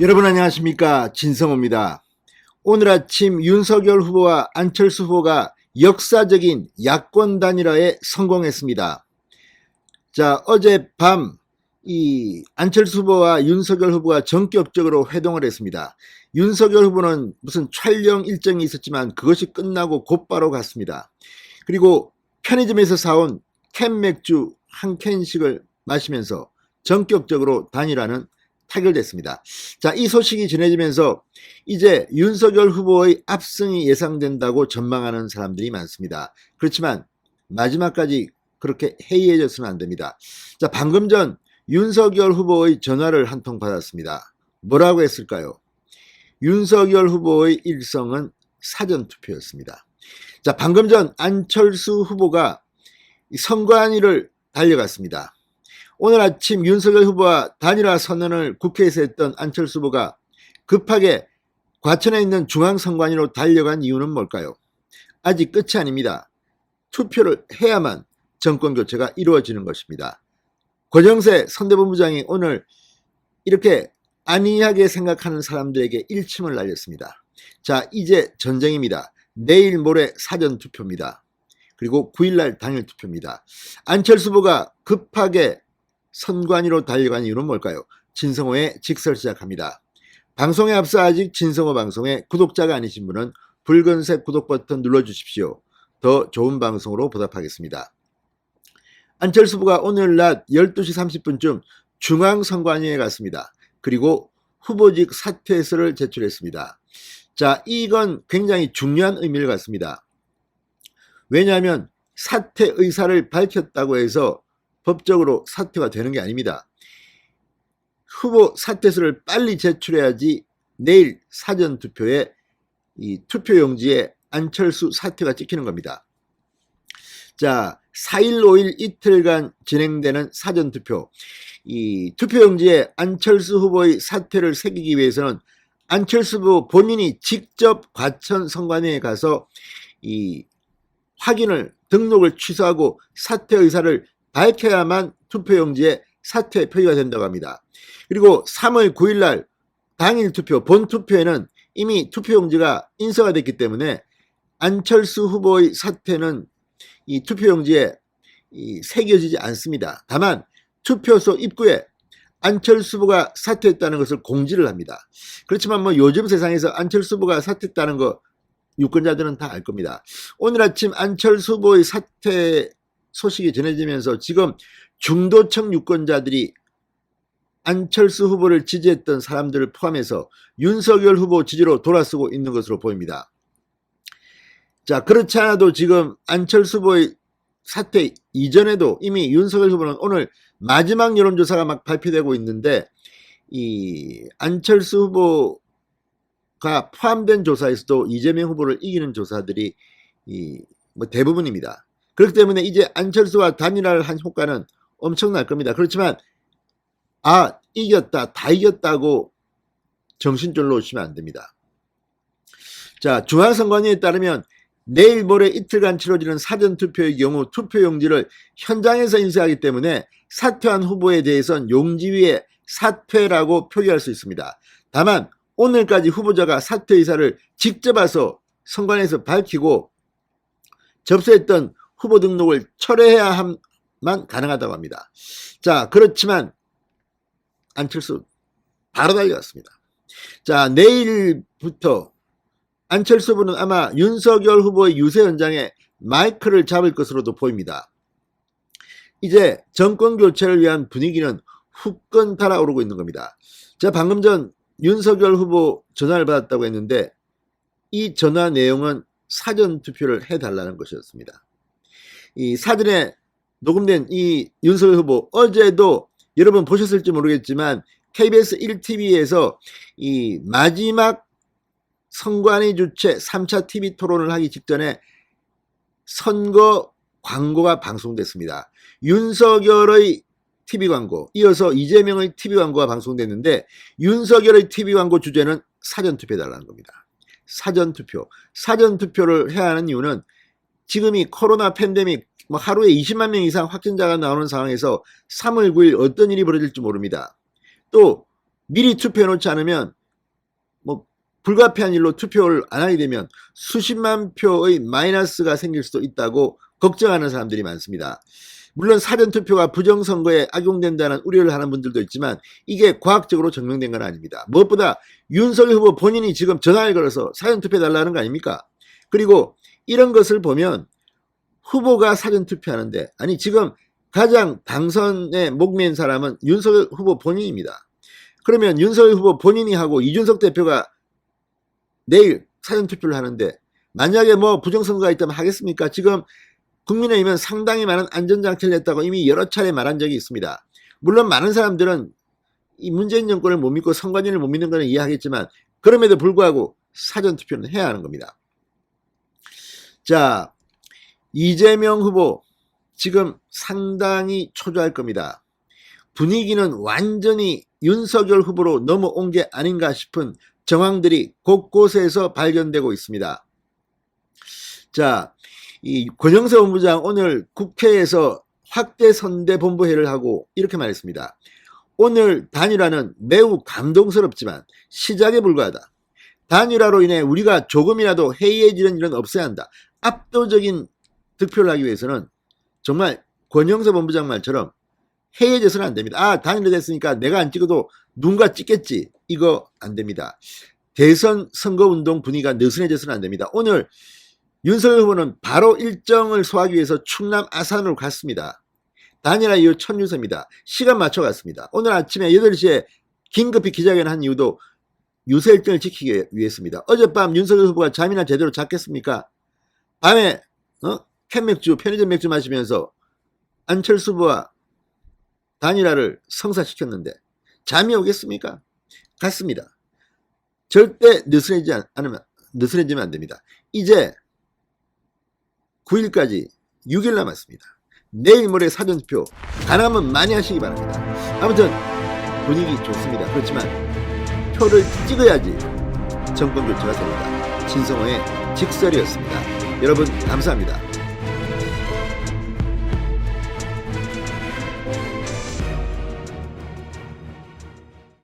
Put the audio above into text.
여러분 안녕하십니까, 진성호입니다. 오늘 아침 윤석열 후보와 안철수 후보가 역사적인 야권 단일화에 성공했습니다. 자, 어젯밤 이 안철수 후보와 윤석열 후보가 전격적으로 회동을 했습니다. 윤석열 후보는 무슨 촬영 일정이 있었지만 그것이 끝나고 곧바로 갔습니다. 그리고 편의점에서 사온 캔 맥주 한 캔씩을 마시면서 전격적으로 단일화는 타결됐습니다. 자, 이 소식이 전해지면서 이제 윤석열 후보의 압승이 예상된다고 전망하는 사람들이 많습니다. 그렇지만 마지막까지 그렇게 해이해져서는 안 됩니다. 자, 방금 전 윤석열 후보의 전화를 한 통 받았습니다. 뭐라고 했을까요? 윤석열 후보의 일성은 사전투표였습니다. 자, 방금 전 안철수 후보가 선관위를 달려갔습니다. 오늘 아침 윤석열 후보와 단일화 선언을 국회에서 했던 안철수 후보가 급하게 과천에 있는 중앙선관위로 달려간 이유는 뭘까요? 아직 끝이 아닙니다. 투표를 해야만 정권교체가 이루어지는 것입니다. 고정세 선대본부장이 오늘 이렇게 안이하게 생각하는 사람들에게 일침을 날렸습니다. 자, 이제 전쟁입니다. 내일 모레 사전투표입니다. 그리고 9일날 당일투표입니다. 안철수 후보가 급하게 선관위로 달려간 이유는 뭘까요? 진성호의 직설 시작합니다. 방송에 앞서 아직 진성호 방송에 구독자가 아니신 분은 붉은색 구독 버튼 눌러주십시오. 더 좋은 방송으로 보답하겠습니다. 안철수 후보가 오늘 낮 12시 30분쯤 중앙선관위에 갔습니다. 그리고 후보직 사퇴서를 제출했습니다. 자, 이건 굉장히 중요한 의미를 갖습니다. 왜냐하면 사퇴 의사를 밝혔다고 해서 법적으로 사퇴가 되는 게 아닙니다. 후보 사퇴서를 빨리 제출해야지 내일 사전투표에 이 투표용지에 안철수 사퇴가 찍히는 겁니다. 자, 4일, 5일 이틀간 진행되는 사전투표. 이 투표용지에 안철수 후보의 사퇴를 새기기 위해서는 안철수 후보 본인이 직접 과천 선관위에 가서 이 확인을, 등록을 취소하고 사퇴 의사를 밝혀야만 투표용지에 사퇴 표기가 된다고 합니다. 그리고 3월 9일날 당일 투표, 본 투표에는 이미 투표용지가 인쇄가 됐기 때문에 안철수 후보의 사퇴는 이 투표용지에 새겨지지 않습니다. 다만 투표소 입구에 안철수 후보가 사퇴했다는 것을 공지를 합니다. 그렇지만 뭐 요즘 세상에서 안철수 후보가 사퇴했다는 거 유권자들은 다 알 겁니다. 오늘 아침 안철수 후보의 사퇴 소식이 전해지면서 지금 중도층 유권자들이 안철수 후보를 지지했던 사람들을 포함해서 윤석열 후보 지지로 돌아서고 있는 것으로 보입니다. 자, 그렇지 않아도 지금 안철수 후보의 사퇴 이전에도 이미 윤석열 후보는 오늘 마지막 여론조사가 막 발표되고 있는데 이 안철수 후보가 포함된 조사에서도 이재명 후보를 이기는 조사들이 뭐 대부분입니다. 그렇기 때문에 이제 안철수와 단일화를 한 효과는 엄청날 겁니다. 그렇지만 이겼다, 다 이겼다고 정신줄 놓으시면 안 됩니다. 자, 중앙선관위에 따르면 내일 모레 이틀간 치러지는 사전투표의 경우 투표용지를 현장에서 인쇄하기 때문에 사퇴한 후보에 대해서는 용지 위에 사퇴라고 표기할 수 있습니다. 다만 오늘까지 후보자가 사퇴 의사를 직접 와서 선관위에서 밝히고 접수했던 후보 등록을 철회해야만 가능하다고 합니다. 자, 그렇지만 안철수 바로 달려갔습니다. 자, 내일부터 안철수 후보는 아마 윤석열 후보의 유세 현장에 마이크를 잡을 것으로도 보입니다. 이제 정권 교체를 위한 분위기는 후끈 달아오르고 있는 겁니다. 제가 방금 전 윤석열 후보 전화를 받았다고 했는데 이 전화 내용은 사전투표를 해달라는 것이었습니다. 이 사전에 녹음된 이 윤석열 후보 어제도 여러분 보셨을지 모르겠지만 KBS 1TV에서 이 마지막 선관위 주최 3차 TV 토론을 하기 직전에 선거 광고가 방송됐습니다. 윤석열의 TV 광고, 이어서 이재명의 TV 광고가 방송됐는데 윤석열의 TV 광고 주제는 사전투표해달라는 겁니다. 사전투표를 해야 하는 이유는 지금 이 코로나 팬데믹 하루에 20만 명 이상 확진자가 나오는 상황에서 3월 9일 어떤 일이 벌어질지 모릅니다. 또 미리 투표해 놓지 않으면 뭐 불가피한 일로 투표를 안 하게 되면 수십만 표의 마이너스가 생길 수도 있다고 걱정하는 사람들이 많습니다. 물론 사전투표가 부정선거에 악용된다는 우려를 하는 분들도 있지만 이게 과학적으로 증명된 건 아닙니다. 무엇보다 윤석열 후보 본인이 지금 전화를 걸어서 사전투표 해달라는 거 아닙니까? 그리고 이런 것을 보면 후보가 사전투표하는데, 아니 지금 가장 당선에 목매인 사람은 윤석열 후보 본인입니다. 그러면 윤석열 후보 본인이 하고 이준석 대표가 내일 사전투표를 하는데 만약에 뭐 부정선거가 있다면 하겠습니까? 지금 국민의힘은 상당히 많은 안전장치를 냈다고 이미 여러 차례 말한 적이 있습니다. 물론 많은 사람들은 이 문재인 정권을 못 믿고 선관위를 못 믿는 것은 이해하겠지만 그럼에도 불구하고 사전투표는 해야 하는 겁니다. 자, 이재명 후보 지금 상당히 초조할 겁니다. 분위기는 완전히 윤석열 후보로 넘어온 게 아닌가 싶은 정황들이 곳곳에서 발견되고 있습니다. 자, 이 권영세 본부장 오늘 국회에서 확대 선대 본부회의를 하고 이렇게 말했습니다. 오늘 단일화는 매우 감동스럽지만 시작에 불과하다. 단일화로 인해 우리가 조금이라도 해이해지는 일은 없어야 한다. 압도적인 득표를 하기 위해서는 정말 권영세 본부장 말처럼 해이해져서는 안 됩니다. 아, 단일화 됐으니까 내가 안 찍어도 누군가 찍겠지. 이거 안 됩니다. 대선 선거운동 분위기가 느슨해져서는 안 됩니다. 오늘 윤석열 후보는 바로 일정을 소화하기 위해서 충남 아산으로 갔습니다. 단일화 이후 첫 유세입니다. 시간 맞춰 갔습니다. 오늘 아침에 8시에 긴급히 기자회견을 한 이유도 유세 일정을 지키기 위해서입니다. 어젯밤 윤석열 후보가 잠이나 제대로 잤겠습니까? 밤에 캔맥주, 편의점 맥주 마시면서 안철수 후보와 단일화를 성사시켰는데 잠이 오겠습니까? 갔습니다. 절대 느슨해지면 안 됩니다. 이제 9일까지 6일 남았습니다. 내일 모레 사전투표 가능하면 많이 하시기 바랍니다. 아무튼 분위기 좋습니다. 그렇지만 표를 찍어야지 정권 교체가 됩니다. 신성호의 직설이었습니다. 여러분 감사합니다.